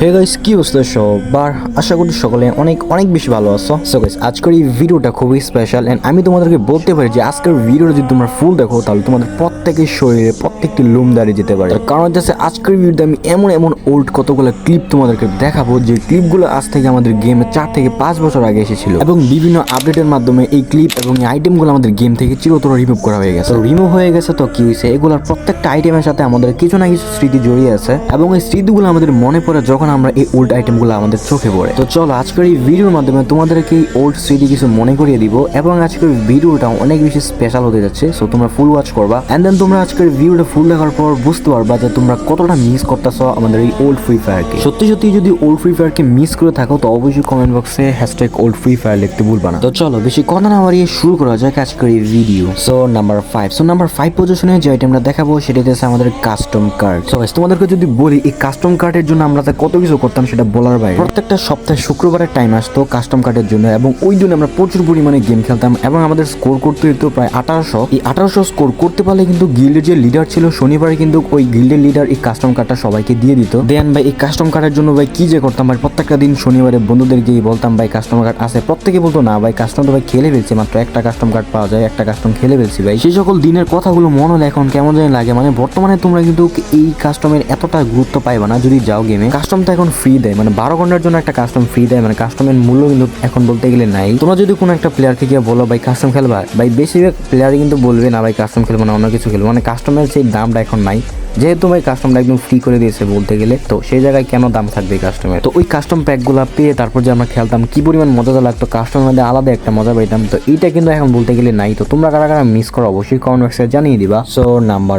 Hey guys, কি অবস্থা সবার? আশা করি সকলে অনেক অনেক বেশি ভালো আছো। সো গাইস, আজকের এই ভিডিওটা খুবই স্পেশাল এন্ড আমি তোমাদেরকে বলতে পারি যে আজকের ভিডিওটা যদি তোমরা ফুল দেখো তাহলে তোমাদের প্রত্যেকের শরীরে প্রত্যেকটি লোম দাঁড়িয়ে যেতে পারে। কারণ হচ্ছে আজকের ভিডিওতে আমি এমন এমন ওল্ড কতগুলো ক্লিপ তোমাদেরকে দেখাবো যে ক্লিপগুলো আজ থেকে আমাদের গেমে 4 থেকে 5 বছর আগে এসেছিল এবং বিভিন্ন আপডেটের মাধ্যমে এই ক্লিপ এবং এই আইটেমগুলো আমাদের গেম থেকে চিরতরে রিমুভ করা হয়ে গেছে। রিমুভ হয়ে গেছে তো কি হয়েছে, এগুলোর প্রত্যেকটা আইটেমের সাথে আমাদের কিছু না কিছু স্মৃতি জড়িয়ে আছে এবং এই স্মৃতিগুলো আমাদের মনে পড়ে যখন আমরা এই ওল্ড আইটেমগুলো আমাদের চোখে পড়ে। তো চলো আজকের এই ভিডিওর মাধ্যমে তোমাদেরকে এই ওল্ড স্মৃতি কিছু মনে করিয়ে দিব এবং আজকের ভিডিওটা অনেক বেশি স্পেশাল হতে যাচ্ছে। সো তোমরা ফুল ওয়াচ করবা এন্ড দেন তোমরা আজকের ভিডিওটা ফুল দেখার পর বুঝতে পারবা যে তোমরা কতটা মিস করতেছো আমাদের এই ওল্ড ফ্রি ফায়ারকে। সত্যি সত্যি যদি ওল্ড ফ্রি ফায়ারকে মিস করে থাকো তো অবশ্যই কমেন্ট বক্সে #oldfreefire লিখতে ভুলবা না। তো চলো বেশি কথা না বাড়িয়ে শুরু করা যাক আজকের এই ভিডিও। সো নাম্বার 5 পজিশনে যে আইটেমটা দেখাবো সেটা হচ্ছে আমাদের কাস্টম কার্ড। সো গাইস, তোমাদেরকে যদি বলি এই কাস্টম কার্ডের জন্য আমরা কত কিছু করতাম সেটা বলার বাইরে। প্রত্যেকটা সপ্তাহে শুক্রবারের টাইম আসতো কাস্টম কার্ডের জন্য এবং ওই দিন আমরা প্রচুর পরিমাণে গেম খেলতাম এবং আমাদের স্কোর করতে হতো প্রায় 1800। এই 1800 স্কোর করতে পারলে কিন্তু গিল্ডের যে লিডার ছিল শনিবারে কিন্তু ওই গিল্ডের লিডার এই কাস্টম কার্ডটা সবাইকে দিয়ে দিত। দেন ভাই এই কাস্টম কার্ডের জন্য ভাই কি যে করতাম ভাই, প্রত্যেকটা দিন শনিবারে বন্ধুদের গিয়ে বলতাম ভাই কাস্টম কার্ড আছে। প্রত্যেকে বলতো না ভাই কাস্টম তো ভাই খেলে ফেলছি, মাত্র একটা কাস্টম কার্ড পাওয়া যায়, একটা কাস্টম খেলে ফেলছি ভাই। সেই সকল দিনের কথাগুলো মনে হলে এখন কেমন জানি লাগে। মানে বর্তমানে তোমরা কিন্তু এই কাস্টমের এতটা গুরুত্ব পাইবা না যদি যাও গেমে। কাস্টম তো এখন ফ্রি দেয়, মানে 12 ঘন্টার জন্য একটা কাস্টম ফ্রি দেয়, মানে কাস্টমের মূল্য কিন্তু এখন বলতে গেলে নাই। তোমরা যদি কোনো একটা প্লেয়ারকে গিয়ে বলো ভাই কাস্টম খেলবা, ভাই বেশিরভাগ প্লেয়ারই কিন্তু বলবে না ভাই কাস্টম খেলবো না, অন্য কিছু খেলবো। মানে কাস্টমের সেই দামটা এখন নাই, যেহেতু ভাই কাস্টমটা একদম ফ্রি করে দিয়েছে বলতে গেলে, তো সেই জায়গায় কেন দাম থাকবে কাস্টমের। তো ওই কাস্টম প্যাকগুলো পেয়ে তারপর যে আমরা খেলতাম কি পরিমাণ মজা লাগতো, কাস্টমের মধ্যে আলাদা একটা মজা পাইতাম। তো এইটা কিন্তু এখন বলতে গেলে নাই। তো তোমরা কারা কারা মিস করো অবশ্যই কমেন্ট বক্সে জানিয়ে দিবা। সো নাম্বার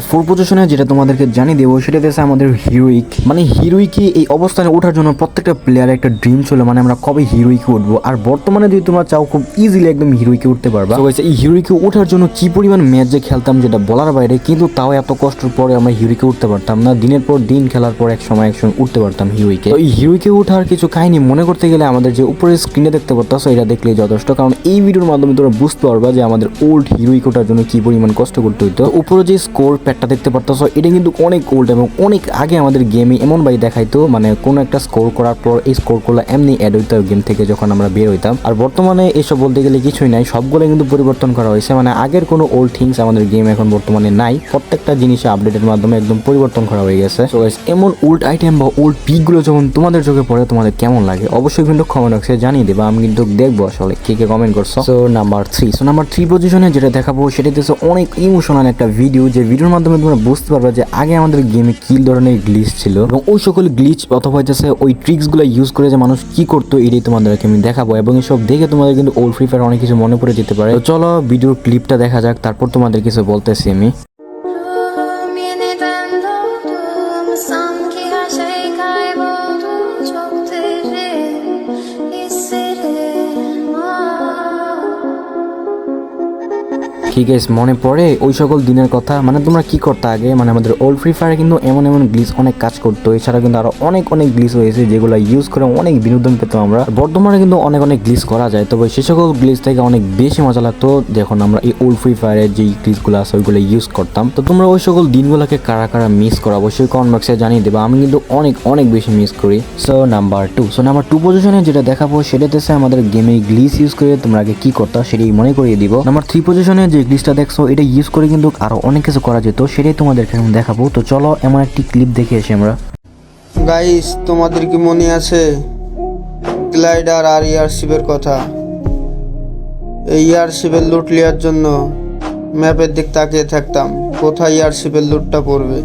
4 পজিশনে যেটা তোমাদেরকে জানিয়ে দেবো সেটা হচ্ছে আমাদের হিরোইক। মানে হিরোইকে এই অবস্থানে ওঠার জন্য প্রত্যেকটা প্লেয়ারের একটা ড্রিম ছিল, মানে আমরা কবে হিরোইকে উঠবো। আর বর্তমানে যদি তোমরা চাও খুব ইজিলি একদম হিরোইকে উঠতে পারবা। তো এই হিরোইকে ওঠার জন্য কি পরিমাণ ম্যাচ যে খেলতাম যেটা বলার বাইরে, কিন্তু তাও এত কষ্টের পরে আমরা হিরোইকে উঠতে পারতাম না। দিনের পর দিন খেলার পর এক সময় উঠতে পারতাম হিরোইকে। তো এই হিরোইকে ওঠার কিছু কাহিনী মনে করতে গেলে আমাদের যে উপরে স্ক্রিনে দেখতে পারতাছো এটা দেখলেই যথেষ্ট, কারণ এই ভিডিওর মাধ্যমে তোমরা বুঝতে পারবা যে আমাদের ওল্ড হিরোইক ওঠার জন্য কি পরিমাণ কষ্ট করতে হইতো। উপরে যে স্কোর প্যাডটা দেখতে পারতাছো এটা কিন্তু অনেক ওল্ড এবং অনেক আগে আমাদের গেমে এমন ভাই দেখাইতো, মানে কোনো একটা স্কোর করার পর এই স্কোরগুলো এমনি অ্যাড হইতো গেম থেকে যখন আমরা বের হইতাম। আর বর্তমানে এসব বলতে গেলে কিছুই নাই, সবগুলো কিন্তু পরিবর্তন করা হয়েছে। মানে আগের কোনো ওল্ড থিংস আমাদের গেম এখন বর্তমানে নাই, প্রত্যেকটা জিনিসে আপডেটের মাধ্যমে একদম পরিবর্তন করা হয়ে গেছে। তো এমন ওল্ড আইটেম বা ওল্ড পিক গুলো যখন তোমাদের চোখে পড়ে তোমাদের কেমন লাগে অবশ্যই কিন্তু কমেন্ট বক্সে জানিয়ে দেবা, আমি কিন্তু দেখবো আসলে কে কে কমেন্ট করছো। সো নাম্বার 3 পজিশনে যেটা দেখাবো সেটা হচ্ছে অনেক ইমোশনাল একটা ভিডিও, যে ভিডিওর মাধ্যমে তোমরা বুঝতে পারবে যে আগে আমাদের গেমে কি ধরনের গ্লিচ ছিল এবং ওই সকল গ্লিচ অথবা হচ্ছে ওই ট্রিক্স গুলো ইউজ করে যে মানুষ কি করতো এটাই তোমাদেরকে আমি দেখাবো এবং এসব দেখে তোমাদের কিন্তু ওল্ড ফ্রি ফায়ার অনেক কিছু মনে পড়ে যেতে পারে। তো চলো ভিডিওর ক্লিপটা দেখা যাক, তারপর তোমাদের কিছু বলতেছি আমি। ঠিক আছে, মনে পড়ে ওই সকল দিনের কথা। মানে তোমরা কি করতে আগে, মানে আমাদের ওল্ড ফ্রি ফায়ারে কিন্তু এমন এমন গ্লিচ অনেক কাজ করতো। এছাড়া কিন্তু আরো অনেক অনেক গ্লিচ হয়েছে যেগুলো ইউজ করে অনেক বিনোদন পেতাম আমরা। বর্তমানে কিন্তু অনেক অনেক গ্লিচ করা যায়, তবে সেই সকল গ্লিচ থেকে অনেক বেশি মজা লাগতো যখন আমরা এই ওল্ড ফ্রি ফায়ারের যে গ্লিচগুলো আছে ওইগুলো ইউজ করতাম। তো তোমরা ওই সকল দিনগুলোকে কারা কারা মিস করো অবশ্যই কমেন্ট বক্সে জানিয়ে দেবা, আমি কিন্তু অনেক অনেক বেশি মিস করি। সো নাম্বার 2 পজিশনে যেটা দেখাবো সেটা হচ্ছে আমাদের গেমে গ্লিচ ইউজ করে তোমরা আগে কি করতো সেটাই মনে করিয়ে দিব। নাম্বার 3 পজিশনে যে গ্লিচটা দেখছো এটা ইউজ করে কিন্তু আরো অনেক কিছু করা যেত, সেটাই তোমাদেরকে এখন দেখাবো। তো চলো এমন একটি ক্লিপ দেখে এসে আমরা। গাইস, তোমাদের কি মনে আছে গ্লাইডার আর এয়ারশিপের কথা? এই এয়ারশিপের লুট নেওয়ার জন্য ম্যাপের দিক তাকিয়ে থাকতাম কোথায় এয়ারশিপের লুটটা পড়বে,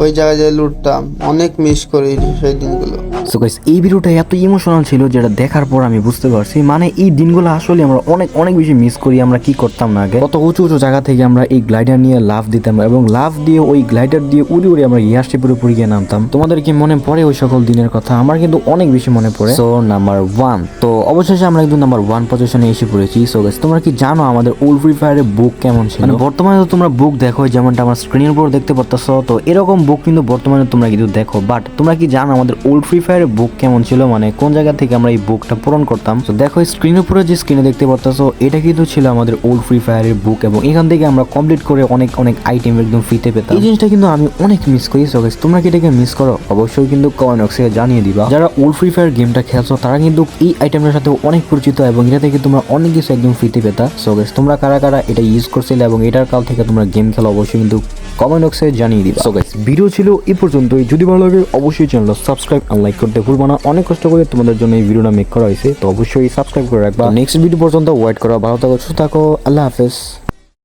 ওই জায়গায় যে লুটতাম। অনেক মিস করি সেই দিনগুলো। সো গাইস, এই ভিডিওটা এত ইমোশনাল ছিল যেটা দেখার পর আমি বুঝতে পারছি মানে এই দিনগুলো আসলে আমরা অনেক অনেক বেশি মিস করি। আমরা কি করতাম না আগে, কত উঁচু উঁচু জায়গা থেকে আমরা এই গ্লাইডার নিয়ে লাফ দিতাম এবং লাফ দিয়ে ওই গ্লাইডার দিয়ে উড়ে উড়ে আমরা এয়ারশিপের উপর গিয়ে নামতাম। তোমাদের কি মনে পড়ে ওই সকল দিনের কথা? আমার কিন্তু অনেক বেশি মনে পড়ে। সো নাম্বার 1, তো অবশেষে আমরা কিন্তু নাম্বার 1 পজিশনে এসে পড়েছি। সো গাইস, তোমরা কি জানো আমাদের ওল্ড ফ্রি ফায়ারের বুক কেমন ছিল? মানে বর্তমানে তো তোমরা বুক দেখো যেমনটা আমার স্ক্রিনের উপর দেখতে পারতেছো, তো এরকম বুক কিন্তু বর্তমানে তোমরা কিন্তু দেখো, বাট তোমরা কি জানো আমাদের ওল্ড ফ্রি ফায়ারের বুক কেমন ছিল, মানে কোন জায়গা থেকে আমরা এই বুকটা পূরণ করতাম। তো দেখো স্ক্রিনের উপরে যে স্ক্রিনে দেখতে পারতেছো এটা কিন্তু ছিল আমাদের ওল্ড ফ্রি ফায়ারের বুক, এবং এখান থেকে আমরা কমপ্লিট করে অনেক অনেক আইটেম একদম ফ্রিতে পেতাম। এই জিনিসটা কিন্তু আমি অনেক মিস করি। সো গাইস তোমরা কি এটাকে মিস করো? অবশ্যই কিন্তু কমেন্ট বক্সে জানিয়ে দিবা। যারা ওল্ড ফ্রি ফায়ার গেমটা খেলছো তারা কিন্তু এই আইটেমটার সাথে অনেক পরিচিত, এবং এটা থেকে তোমরা অনেক কিছু একদম ফ্রিতে পেতা। সো গাইস তোমরা কারা কারা এটা ইউজ করছিলে এবং এটার কাল থেকে তোমরা গেম খেলো অবশ্যই কিন্তু কমেন্ট বক্সে জানিয়ে দিবা। সো গাইস ভিডিও ছিল এই পর্যন্তই। যদি ভালো লাগে অবশ্যই চ্যানেলটা সাবস্ক্রাইব আর লাইক করতে ভুলবা না। অনেক কষ্ট করে তোমাদের জন্য এই ভিডিওটা মেক করা হয়েছে, তো অবশ্যই সাবস্ক্রাইব করে রাখবা। নেক্সট ভিডিও পর্যন্ত ওয়েট করো। ভালো থাকো, সুস্থ থাকো, আল্লাহ হাফেজ।